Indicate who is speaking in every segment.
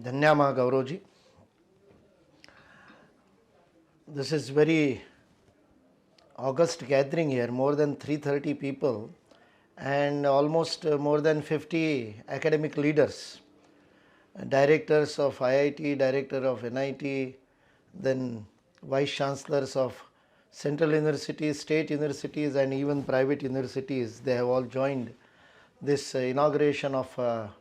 Speaker 1: Dhanyama Gauroji. This is very august gathering here, more than 330 people and almost more than 50 academic leaders, directors of IIT, director of NIT, then vice chancellors of central universities, state universities and even private universities. They have all joined this inauguration of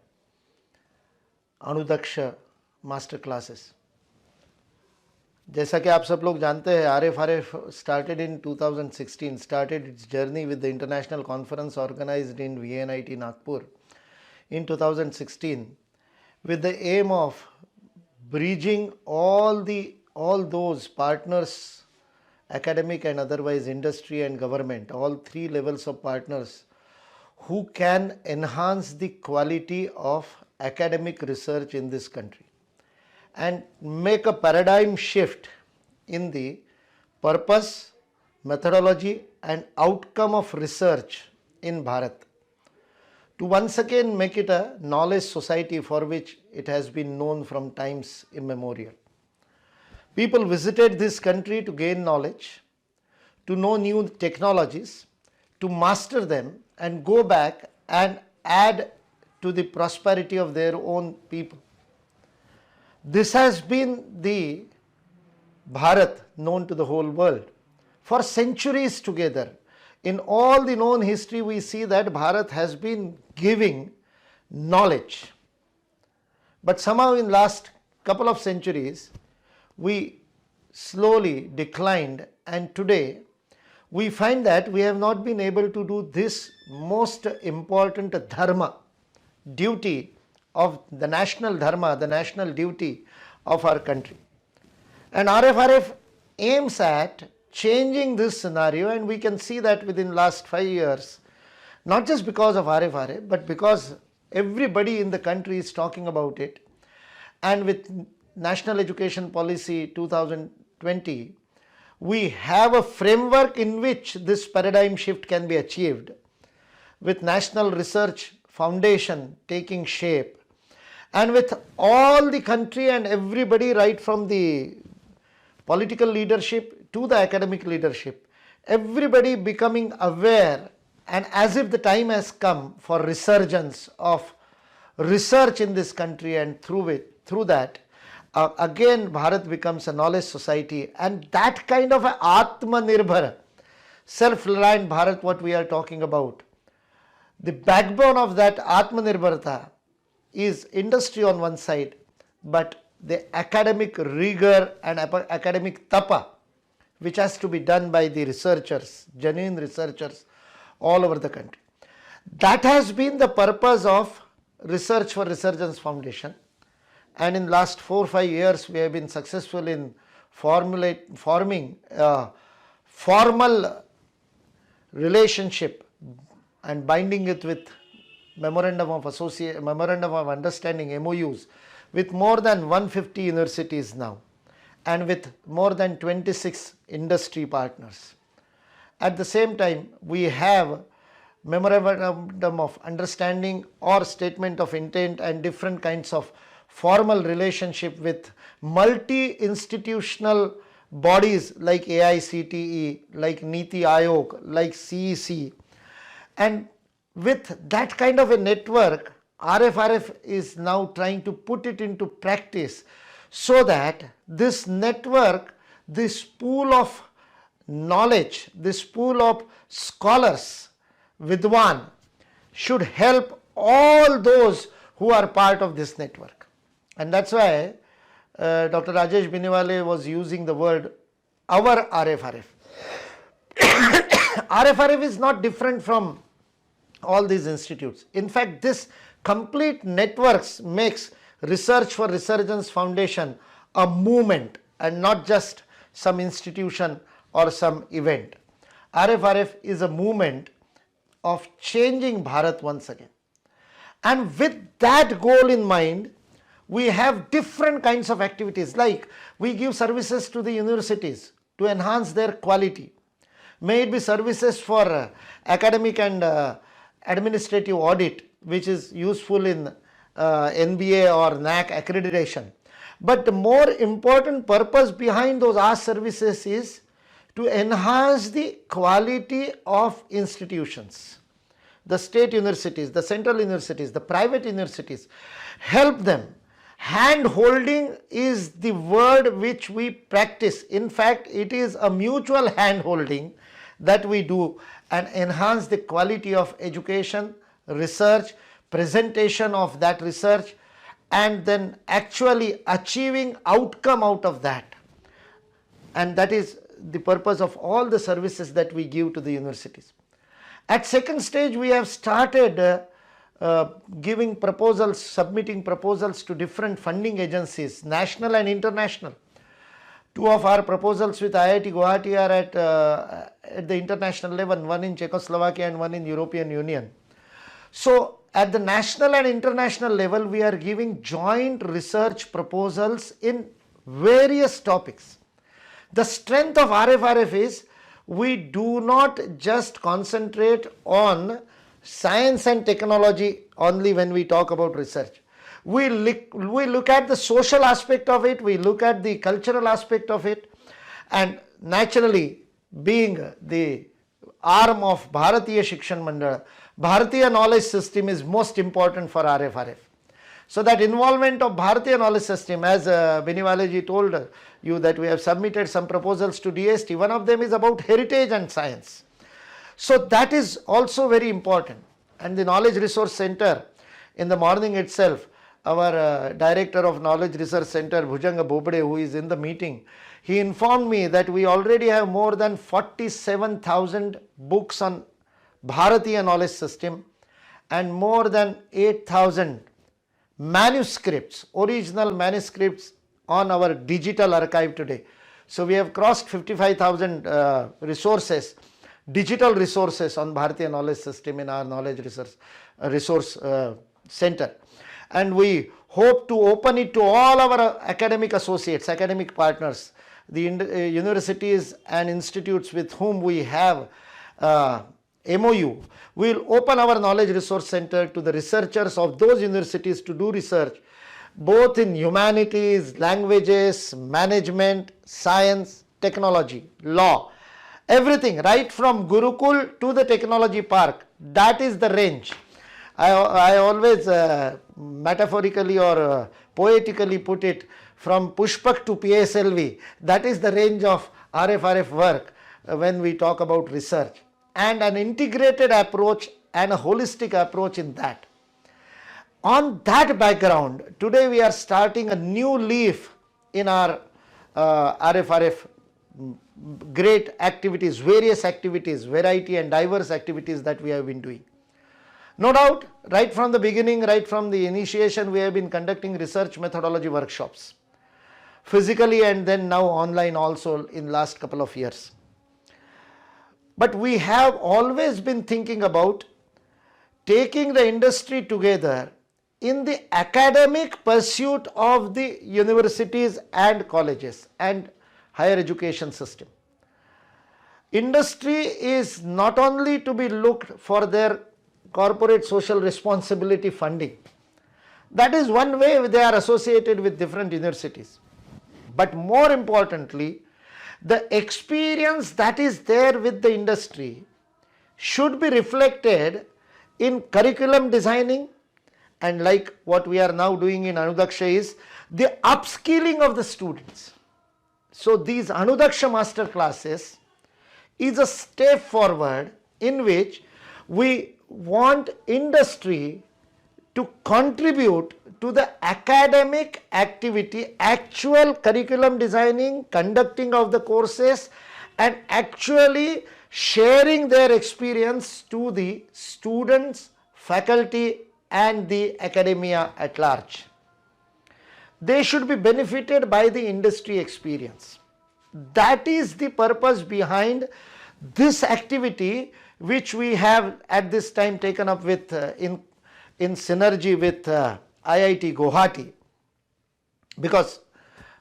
Speaker 1: Anudaksh master classes. जैसा कि आप सब लोग जानते हैं, RFRF started in 2016, started its journey with the international conference organized in VNIT Nagpur in 2016 with the aim of bridging all those partners, academic and otherwise, industry and government, all three levels of partners who can enhance the quality of academic research in this country and make a paradigm shift in the purpose, methodology and outcome of research in Bharat, to once again make it a knowledge society for which it has been known from times immemorial. People visited this country to gain knowledge, to know new technologies, to master them and go back and add to the prosperity of their own people. This has been the Bharat known to the whole world for centuries together. In all the known history, we see that Bharat has been giving knowledge. But somehow in last couple of centuries, we slowly declined, and today we find that we have not been able to do this most important dharma, duty of the national dharma, the national duty of our country. And RFRF aims at changing this scenario, and we can see that within last 5 years, not just because of RFRF, but because everybody in the country is talking about it. And with National Education Policy 2020, we have a framework in which this paradigm shift can be achieved, with National Research Foundation taking shape, and with all the country and everybody, right from the political leadership to the academic leadership, everybody becoming aware, and as if the time has come for resurgence of research in this country, and through that again Bharat becomes a knowledge society. And that kind of a Atma-Nirbhar, self-reliant Bharat, what we are talking about, the backbone of that Atma-Nirbharta is industry on one side, but the academic rigor and academic tapa, which has to be done by the researchers, genuine researchers all over the country. That has been the purpose of Research for Resurgence Foundation. And in last 4 or 5 years, we have been successful in forming a formal relationship and binding it with memorandum of understanding, MOUs, with more than 150 universities now, and with more than 26 industry partners. At the same time, we have memorandum of understanding or statement of intent and different kinds of formal relationship with multi-institutional bodies like AICTE, like Niti Aayog, like CEC. And with that kind of a network, RFRF is now trying to put it into practice, so that this network, this pool of knowledge, this pool of scholars, Vidwan, should help all those who are part of this network. And that's why Dr. Rajesh Biniwale was using the word our RFRF. RFRF is not different from all these institutes. In fact, this complete networks makes Research for Resurgence Foundation a movement and not just some institution or some event. RFRF is a movement of changing Bharat once again. And with that goal in mind, we have different kinds of activities, like we give services to the universities to enhance their quality. May it be services for academic and administrative audit, which is useful in NBA or NAC accreditation. But the more important purpose behind those asked services is to enhance the quality of institutions. The state universities, the central universities, the private universities, help them. Hand holding is the word which we practice. In fact, it is a mutual hand holding that we do and enhance the quality of education, research, presentation of that research, and then actually achieving outcome out of that. And that is the purpose of all the services that we give to the universities. At second stage, we have started giving proposals, submitting proposals to different funding agencies, national and international. Two of our proposals with IIT Guwahati are at the international level, one in Czechoslovakia and one in European Union. So at the national and international level, we are giving joint research proposals in various topics. The strength of RFRF is we do not just concentrate on science and technology only when we talk about research. We look at the social aspect of it, we look at the cultural aspect of it, and naturally, being the arm of Bharatiya Shikshan Mandal, Bharatiya knowledge system is most important for RFRF. So that involvement of Bharatiya knowledge system, as Beniwalaji told you that we have submitted some proposals to DST, one of them is about heritage and science. So that is also very important. And the Knowledge Resource Center, in the morning itself, our Director of Knowledge Research Center, Bhujanga Bobade, who is in the meeting, he informed me that we already have more than 47,000 books on Bharatiya knowledge system and more than 8,000 manuscripts, original manuscripts on our digital archive today. So we have crossed 55,000 resources, digital resources on Bharatiya knowledge system in our knowledge resource center. And we hope to open it to all our academic associates, academic partners, the universities and institutes with whom we have MOU. We will open our knowledge resource center to the researchers of those universities to do research both in humanities, languages, management, science, technology, law, everything right from Gurukul to the technology park. That is the range. I always metaphorically or poetically put it, from Pushpak to PSLV, that is the range of RFRF work when we talk about research, and an integrated approach and a holistic approach in that. On that background, today we are starting a new leaf in our RFRF great activities, various activities, variety and diverse activities that we have been doing. No doubt, right from the beginning, right from the initiation, we have been conducting research methodology workshops, physically and then now online also in last couple of years. But we have always been thinking about taking the industry together in the academic pursuit of the universities and colleges and higher education system. Industry is not only to be looked for their corporate social responsibility funding. That is one way they are associated with different universities. But more importantly, the experience that is there with the industry should be reflected in curriculum designing, and like what we are now doing in Anudaksh is the upskilling of the students. So these Anudaksh master classes is a step forward in which we want industry to contribute to the academic activity, actual curriculum designing, conducting of the courses, and actually sharing their experience to the students, faculty and the academia at large. They should be benefited by the industry experience. That is the purpose behind this activity, which we have at this time taken up with in synergy with IIT Guwahati, because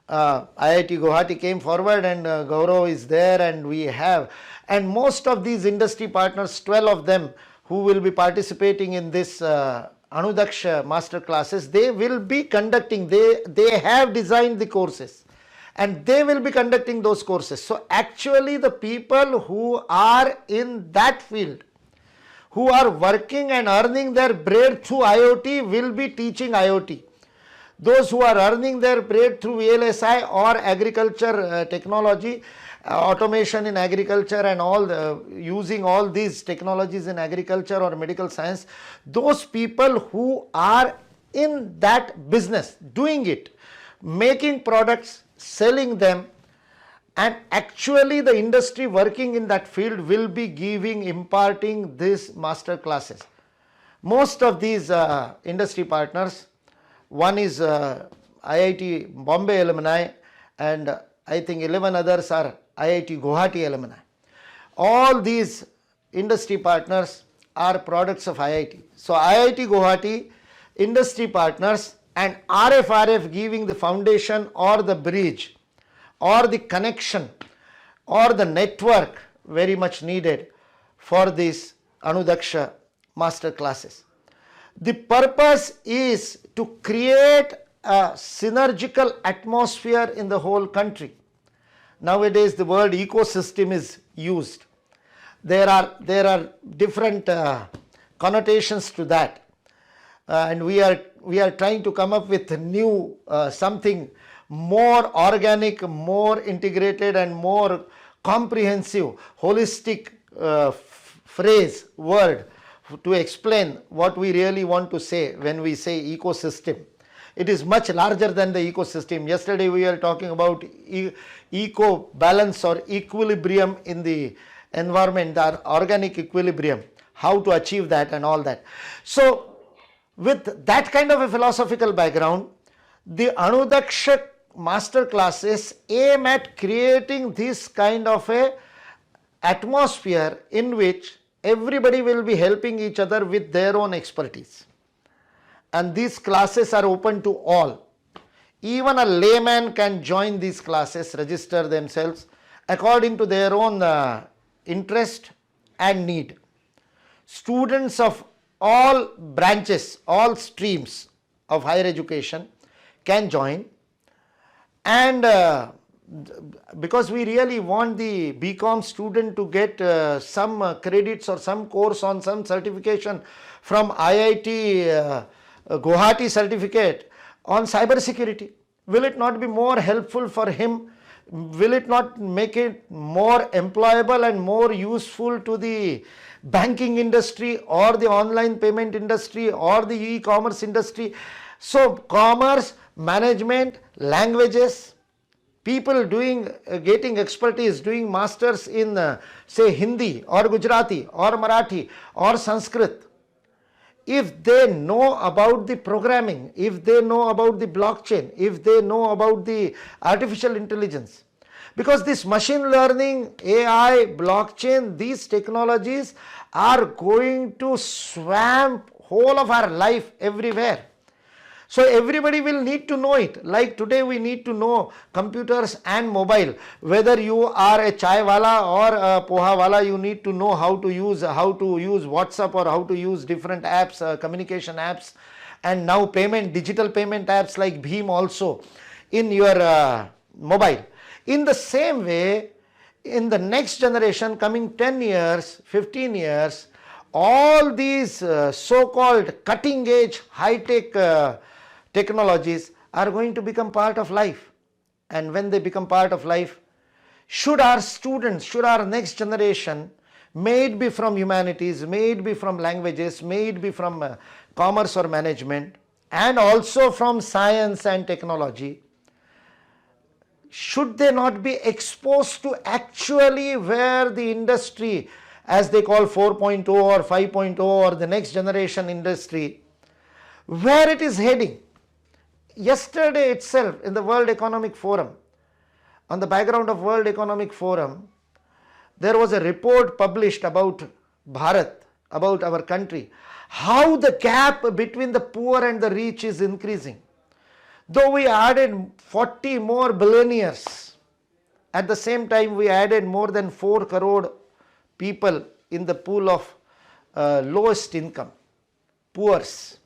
Speaker 1: IIT Guwahati came forward and Gaurav is there, and we have, and most of these industry partners, 12 of them who will be participating in this Anudaksh master classes, they will be conducting, they have designed the courses and they will be conducting those courses. So actually the people who are in that field, who are working and earning their bread through IoT, will be teaching IoT. Those who are earning their bread through VLSI or agriculture technology, automation in agriculture and all using all these technologies in agriculture or medical science, those people who are in that business, doing it, making products, selling them, and actually the industry working in that field will be imparting these master classes. Most of these industry partners, one is IIT Bombay alumni, and I think 11 others are IIT Guwahati alumni. All these industry partners are products of IIT. So IIT Guwahati, industry partners, and RFRF giving the foundation or the bridge or the connection or the network very much needed for these Anudaksh master classes. The purpose is to create a synergical atmosphere in the whole country. Nowadays the word ecosystem is used. There are different connotations to that, and we are trying to come up with new something more organic, more integrated and more comprehensive, holistic phrase, word to explain what we really want to say when we say ecosystem. It is much larger than the ecosystem. Yesterday we were talking about eco balance or equilibrium in the environment, the organic equilibrium, how to achieve that and all that. So with that kind of a philosophical background, the Anudaksh master classes aim at creating this kind of a atmosphere in which everybody will be helping each other with their own expertise. And these classes are open to all. Even a layman can join these classes, register themselves according to their own interest and need. Students of all branches, all streams of higher education can join, and because we really want the BCom student to get some credits or some course on some certification from IIT Guwahati certificate on cyber security. Will it not be more helpful for him? Will it not make it more employable and more useful to the banking industry or the online payment industry or the e-commerce industry? So commerce, management, languages, people getting expertise, doing masters in say Hindi or Gujarati or Marathi or Sanskrit, if they know about the programming, if they know about the blockchain, if they know about the artificial intelligence, because this machine learning, AI, blockchain, these technologies are going to swamp whole of our life everywhere. So everybody will need to know it. Like today we need to know computers and mobile. Whether you are a chai wala or a poha wala, you need to know how to use WhatsApp or how to use different apps, communication apps, and now digital payment apps like Bheem also in your mobile. In the same way, in the next generation, coming 10 years, 15 years, all these so-called cutting edge, high-tech technologies are going to become part of life. And when they become part of life, should our students, should our next generation, may it be from humanities, may it be from languages, may it be from commerce or management, and also from science and technology, should they not be exposed to actually where the industry, as they call 4.0 or 5.0 or the next generation industry, where it is heading? Yesterday itself in the World Economic Forum, on the background of World Economic Forum, there was a report published about Bharat, about our country, how the gap between the poor and the rich is increasing. Though we added 40 more billionaires, at the same time we added more than 4 crore people in the pool of lowest income, poors.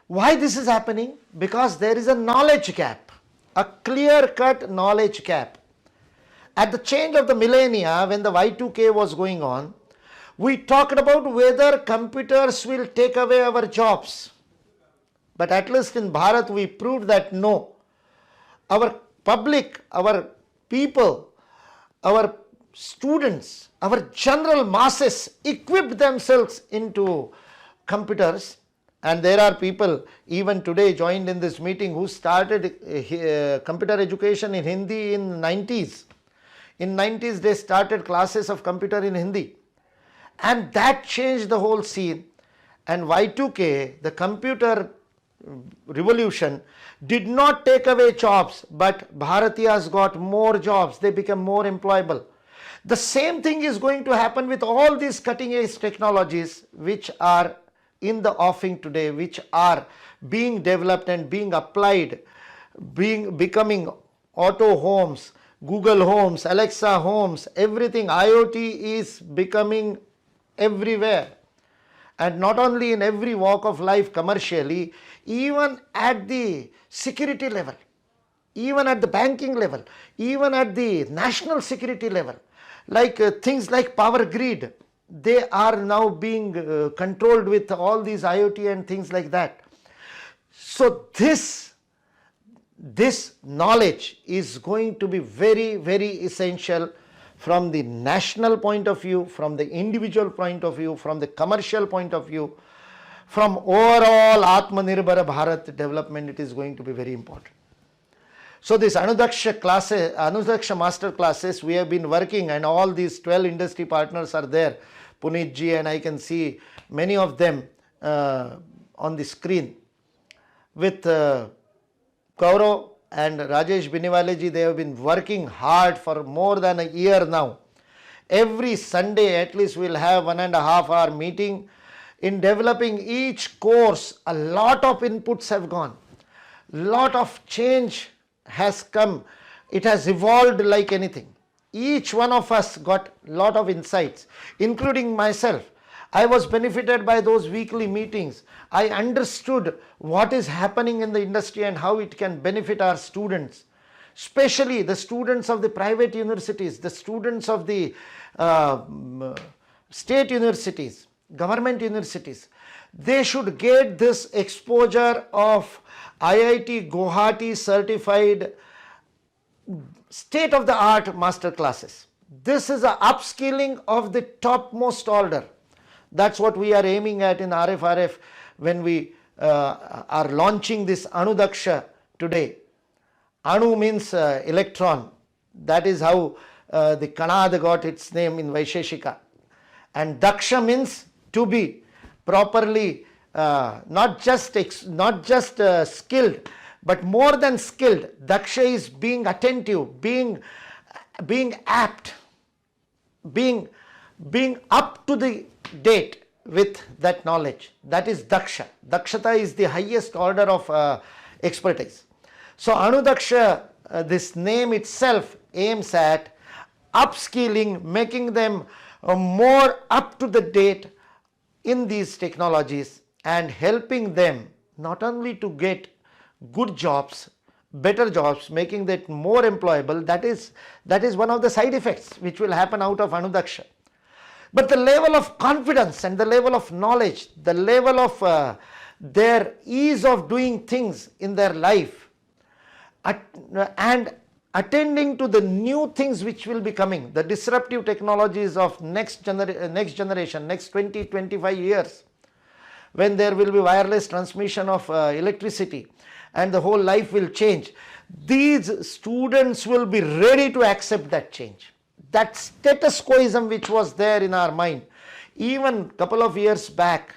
Speaker 1: Why this is happening? Because there is a knowledge gap, a clear-cut knowledge gap. At the change of the millennia, when the Y2K was going on, we talked about whether computers will take away our jobs. But at least in Bharat, we proved that no. Our public, our people, our students, our general masses equipped themselves into computers. And there are people even today joined in this meeting who started computer education in Hindi in 90s. In 90s, they started classes of computer in Hindi. And that changed the whole scene. And Y2K, the computer revolution, did not take away jobs, but Bharatiyas got more jobs. They became more employable. The same thing is going to happen with all these cutting edge technologies which are in the offing today, which are being developed and being applied, becoming auto homes, Google homes, Alexa homes, everything. IoT is becoming everywhere. And not only in every walk of life commercially, even at the security level, even at the banking level, even at the national security level, like things like power grid, they are now being controlled with all these IoT and things like that. So this knowledge is going to be very, very essential from the national point of view, from the individual point of view, from the commercial point of view, from overall Atma-Nirbhar Bharat development. It is going to be very important. So this Anudaksh classes, Anudaksh master classes, we have been working, and all these 12 industry partners are there. Puneet ji, and I can see many of them on the screen. With Gaurav and Rajesh Biniwale ji, they have been working hard for more than a year now. Every Sunday at least we'll have 1.5 hour meeting. In developing each course, a lot of inputs have gone. Lot of change has come. It has evolved like anything. Each one of us got a lot of insights, including myself. I was benefited by those weekly meetings. I understood what is happening in the industry and how it can benefit our students, especially the students of the private universities, the students of the state universities, government universities. They should get this exposure of IIT Guwahati certified state-of-the-art master classes. This is a upskilling of the topmost order. That's what we are aiming at in RFRF when we are launching this Anudaksh today. Anu means electron. That is how the Kanad got its name in Vaisheshika. And Daksha means to be properly, not just skilled, but more than skilled. Daksha is being attentive, being apt, being up to the date with that knowledge. That is Daksha. Dakshata is the highest order of expertise. So Anudaksha, this name itself aims at upskilling, making them more up to the date in these technologies and helping them not only to get good jobs, better jobs, making that more employable. That is one of the side effects which will happen out of Anudaksha. But the level of confidence and the level of knowledge, the level of their ease of doing things in their life, and attending to the new things which will be coming, the disruptive technologies of next generation, next 20-25 years, when there will be wireless transmission of electricity and the whole life will change. These students will be ready to accept that change. That status quoism which was there in our mind, even a couple of years back,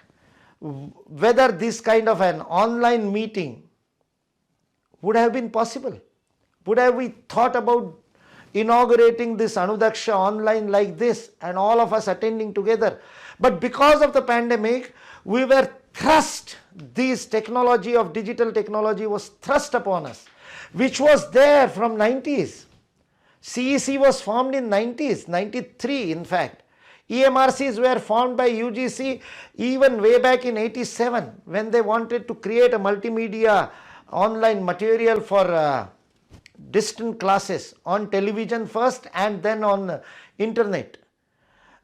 Speaker 1: whether this kind of an online meeting would have been possible. Would have we thought about inaugurating this Anudaksha online like this and all of us attending together? But because of the pandemic, we were thrust, this technology of digital technology was thrust upon us, which was there from 90s. CEC was formed in 90s, 93 in fact. EMRCs were formed by UGC even way back in 87 when they wanted to create a multimedia online material for distant classes on television first and then on internet.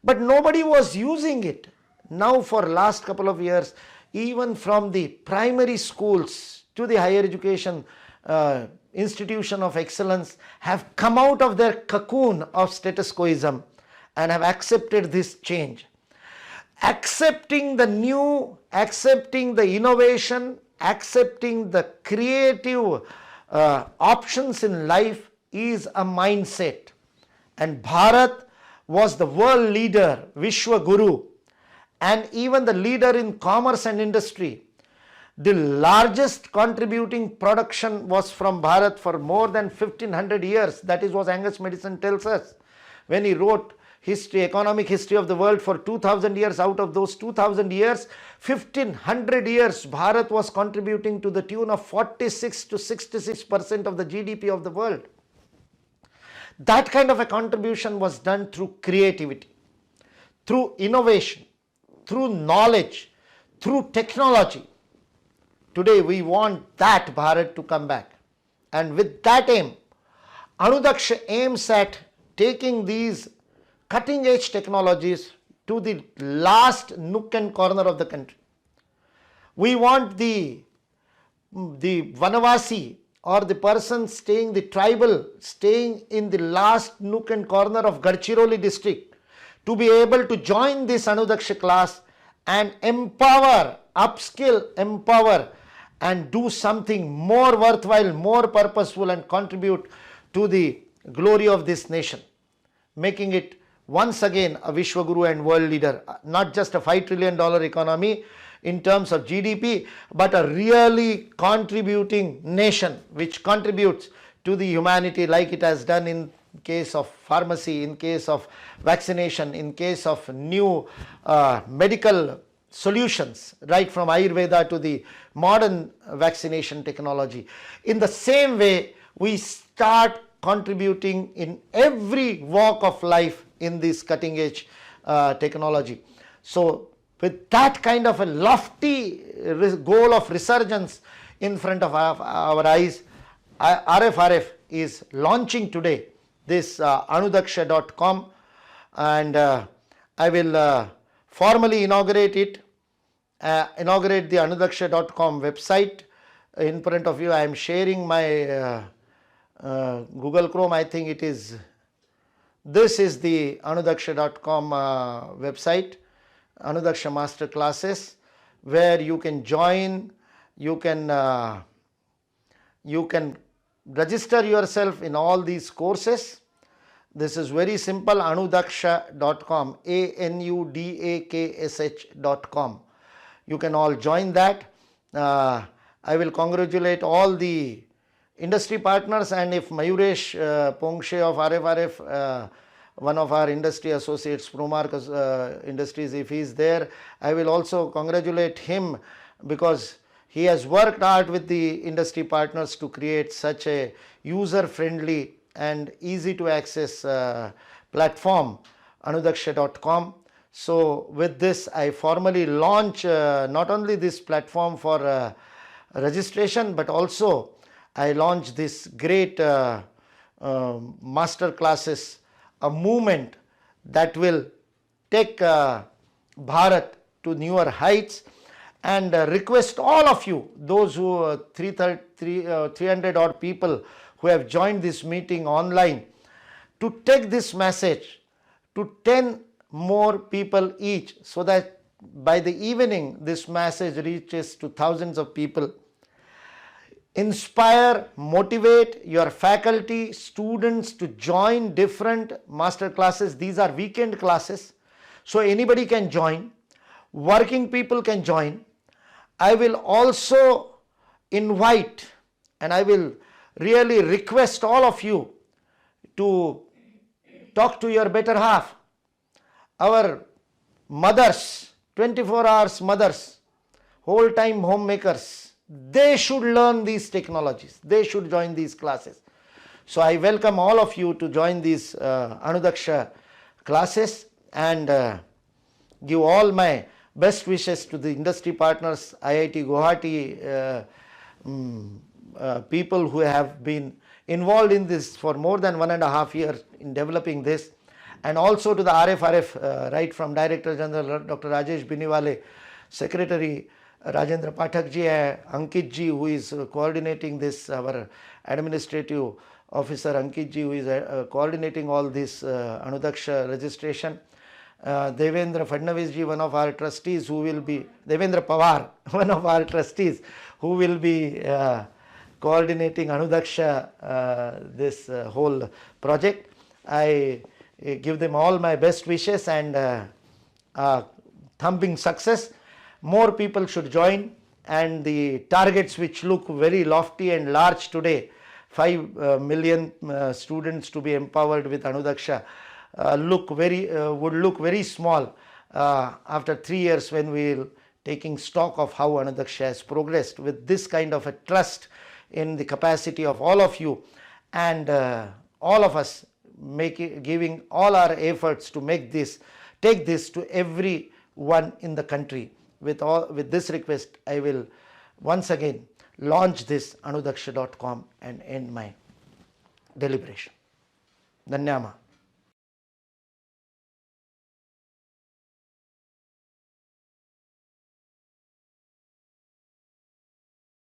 Speaker 1: But nobody was using it. Now for last couple of years, even from the primary schools to the higher education institution of excellence have come out of their cocoon of status quoism and have accepted this change. Accepting the new, accepting the innovation, accepting the creative options in life is a mindset. And Bharat was the world leader, Vishwa Guru, and even the leader in commerce and industry. The largest contributing production was from Bharat for more than 1500 years. That is what Angus Madison tells us when he wrote economic history of the world for 2000 years. Out of those 2000 years, 1500 years Bharat was contributing to the tune of 46 to 66% of the GDP of the world. That kind of a contribution was done through creativity, through innovation, through knowledge, through technology. Today we want that Bharat to come back. And with that aim, Anudaksh aims at taking these cutting edge technologies to the last nook and corner of the country. We want the Vanavasi or the person staying, the tribal staying in the last nook and corner of Gadchiroli district to be able to join this Anudaksh class and empower, upskill, empower and do something more worthwhile, more purposeful and contribute to the glory of this nation, making it once again a Vishwaguru and world leader, not just a $5 trillion economy in terms of GDP, but a really contributing nation which contributes to the humanity like it has done in case of pharmacy, in case of vaccination, in case of new medical solutions, right from Ayurveda to the modern vaccination technology. In the same way, we start contributing in every walk of life in this cutting edge technology. So with that kind of a lofty goal of resurgence in front of our eyes, RFRF is launching today this anudaksha.com, and I will formally inaugurate it, inaugurate the anudaksha.com website. In front of you, I am sharing my Google Chrome. I think it is, this is the anudaksha.com website, Anudaksha Master Classes, where you can join, you can register yourself in all these courses. This is very simple, anudaksha.com, ANUDAKSH.com. You can all join that. I will congratulate all the industry partners, and if Mayuresh Pongshe of RFRF, one of our industry associates, Promark Industries, if he is there, I will also congratulate him because he has worked hard with the industry partners to create such a user-friendly and easy to access platform, anudaksha.com. So with this, I formally launch not only this platform for registration, but also I launch this great master classes, a movement that will take Bharat to newer heights, and request all of you, those who 300 odd people who have joined this meeting online, to take this message to 10 more people each, so that by the evening this message reaches to thousands of people. Inspire, motivate your faculty, students to join different master classes. These are weekend classes, so anybody can join, working people can join. I will also invite, and I will really request all of you to talk to your better half. Our mothers, 24 hours mothers, whole time homemakers, they should learn these technologies. They should join these classes. So I welcome all of you to join these Anudaksha classes, and give all my best wishes to the industry partners, IIT Guwahati, people who have been involved in this for more than 1.5 years in developing this, and also to the RFRF, right from Director General Dr. Rajesh Biniwale, Secretary Rajendra Pathak ji, Ankit ji, who is coordinating this, our administrative officer Ankit ji, who is coordinating all this Anudaksh registration. Devendra Fadnavis ji, one of our trustees, who will be, Devendra Pawar, one of our trustees, who will be coordinating Anudaksha, this whole project. I give them all my best wishes and thumping success. More people should join, and the targets which look very lofty and large today, 5 million students to be empowered with Anudaksha, would look very small after 3 years when we will taking stock of how Anudaksha has progressed with this kind of a trust in the capacity of all of you, and all of us giving all our efforts to take this to everyone in the country. With this request, I will once again launch this anudaksha.com and end my deliberation. Dhanyama.